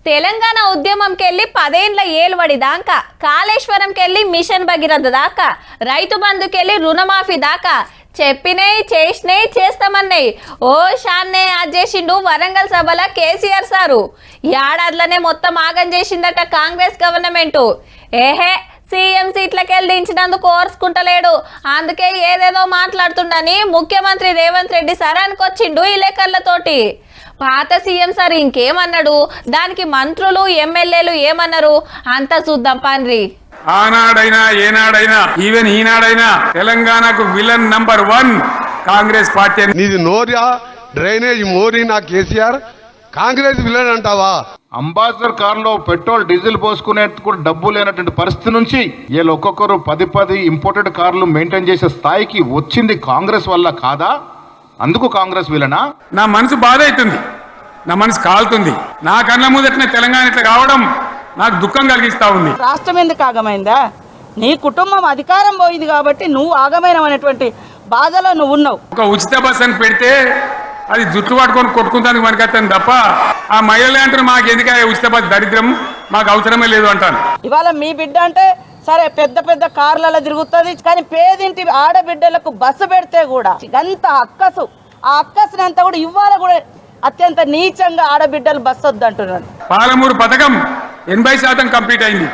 తెలంగాణ ఉద్యమంకెళ్ళి 10 ఏళ్ల ఏలుబడి దాకా, కాళేశ్వరంకెళ్ళి మిషన్ భగీరథ దాకా, రైతు బంధుకెళ్ళి రుణమాఫీ దాకా చెప్పినాయి చేసినాయి చేస్తామన్నాయి. ఓ షాన్నే చేసిండు వరంగల్ సభల కేసీఆర్ సారు. ఏడాదిలోనే మొత్తం ఆగం చేసిందట కాంగ్రెస్ గవర్నమెంట్. ఏహే సీఎం సీట్లకెళ్ళి దించినందుకు ఓర్చుకుంటలేడు, అందుకే ఏదేదో మాట్లాడుతుండని ముఖ్యమంత్రి రేవంత్ రెడ్డి సరానికొచ్చిండు ఈ లెక్కర్లతోటి. పాత సీఎం సార్ ఇంకేమన్నాడు, దానికి మంత్రులు ఎమ్మెల్యేలు ఏమన్నారు అంతా చూద్దాం పండ్రి. ఆనాడైనా ఏనాడైనా ఈవెన్ ఈనాడైనా తెలంగాణకు విలన్ నంబర్ 1 కాంగ్రెస్ పార్టీ. నీది నోరియా డ్రైనేజ్ మోరీనా కేసీఆర్, కాంగ్రెస్ విలన్ అంటావా? అంబాసిడర్ కారులో పెట్రోల్ డీజిల్ పోసుకునే కూడా డబ్బు లేనటువంటి పరిస్థితి నుంచి వీళ్ళు ఒక్కొక్కరు 10 ఇంపోర్టెడ్ కార్లు మెయింటైన్ చేసే స్థాయికి వచ్చింది కాంగ్రెస్ వల్ల కాదా? అందుకు కాంగ్రెస్ విలనా? నా మనసు బాధ అవుతుంది, నా మనసు కాలుతుంది. నా కళ్ళ ముందటనే తెలంగాణ ఇట్లా కావడం నాకు దుఃఖం కలిగిస్తా ఉంది. రాష్ట్రం ఎందుకు ఆగమైందా? నీ కుటుంబం అధికారం పోయింది కాబట్టి నువ్వు ఆగమైనటువంటి బాధలో నువ్వు ఉన్నావు. ఒక ఉచిత బస్ అని పెడితే అది జుట్టు పట్టుకొని కొట్టుకుంటానికి మనకత్తాను తప్ప ఆ మహిళలే అంటారు మాకు ఎందుకు ఉచిత బస్ దరిద్రం, మాకు అవసరమే లేదు అంటాను. ఇవాళ మీ బిడ్డ అంటే సరే పెద్ద పెద్ద కార్లలో తిరుగుతుంది, కానీ పేదింటి ఆడబిడ్డలకు బస్సు పెడితే కూడా అంత అక్కసు, ఆ అక్కసుని అంతా కూడా ఇవాళ కూడా అత్యంత నీచంగా ఆడబిడ్డలు బస్సు వద్దంటున్నారు. పాలమూరు పథకం 80% కంప్లీట్ అయింది,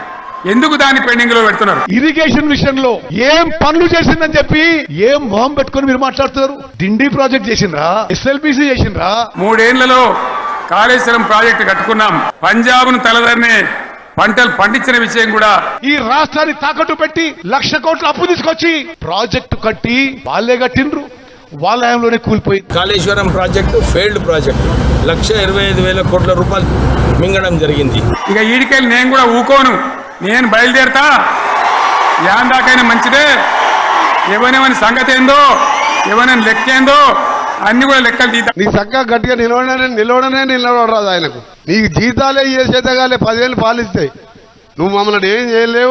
ఎందుకు దాన్ని పెండింగ్ లో పెడుతున్నారు? ఇరిగేషన్ విషయంలో ఏం పనులు చేసిందని చెప్పి ఏం మొహం పెట్టుకుని మీరు మాట్లాడుతున్నారు? డిండి ప్రాజెక్ట్ చేసిండ్రా, ఎస్ఎల్బిసి చేసిండ్రా? 3 ఏళ్లలో కాళేశ్వరం ప్రాజెక్టు కట్టుకున్నాం. పంజాబ్ ను తలదన్నే పంటలు పండించిన విషయం కూడా ఈ రాష్ట్రాన్ని తాకట్టు పెట్టి 1,00,000 కోట్ల అప్పు తీసుకొచ్చి ప్రాజెక్టు కట్టి వాళ్ళే కట్టిండ్రు, వాళ్ళ హయాంలోనే కూలిపోయింది. కాళేశ్వరం ప్రాజెక్టు ఫెయిల్డ్ ప్రాజెక్టు, 1,25,000 కోట్ల రూపాయలు మింగడం జరిగింది. ఇక ఈడికెళ్ళి నేను కూడా ఊకోను, నేను బయలుదేరతా. యాందాకైనా మంచిదే, ఎవరైనా సంగతి ఏందో ఎవరైనా లెక్కేందో అన్ని కూడా లెక్కలు తీద్దాం. నీ చక్కగా గట్టిగా నిలవడరాదు ఆయనకు. నీకు జీతాలే చేసేతగాలే 10 ఏళ్ళు పాలిస్తాయి, నువ్వు మమ్మల్ని ఏం చేయలేవు.